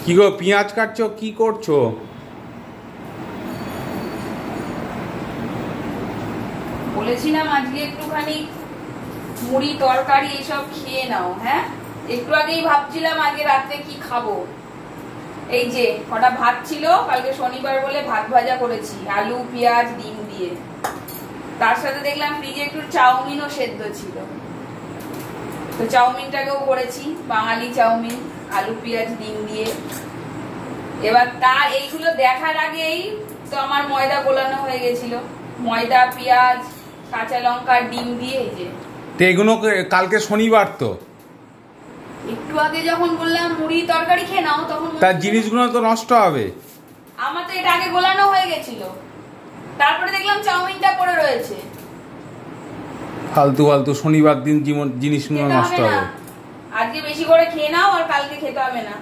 কি গো পেঁয়াজ কাটছো, কি করছো? বলেছিলাম আজকে একটুখানি মুড়ি তরকারি এসব খেয়ে নাও। হ্যাঁ, একটু আগেই ভাবছিলাম আগে রাতে কি খাবো। এই যে কটা ভাত ছিল, কালকে শনিবার বলে ভাত ভাজা করেছি আলু পেঁয়াজ ডিম দিয়ে। তার সাথে দেখলাম ফ্রিজে একটু চাউমিনও সেদ্ধ ছিল, তো চাউমিনটাকেও করেছি বাঙালি চাউমিন আলু পেঁয়াজ ডিম দিয়ে। এবার তার এইগুলো দেখার আগেই তো আমার ময়দা গোলানো হয়ে গেছিল, ময়দা পেঁয়াজ কাঁচা লঙ্কা ডিম দিয়ে। এই যে তো এগুলো কালকে শনিবার, তো একটু আগে যখন বললাম মুড়ি তরকারি খেয়ে নাও তখন তার জিনিসগুলো তো নষ্ট হবে। আমার তো এটা আগে গোলানো হয়ে গেছিল, তারপরে দেখলাম চাউমিনটা পড়ে রয়েছে। ফালতু ফালতু শনিবার দিন জিনিসগুলো নষ্ট হবে। আজকে বেশি করে খেয়ে নাও আর কালকে খেতে হবে না।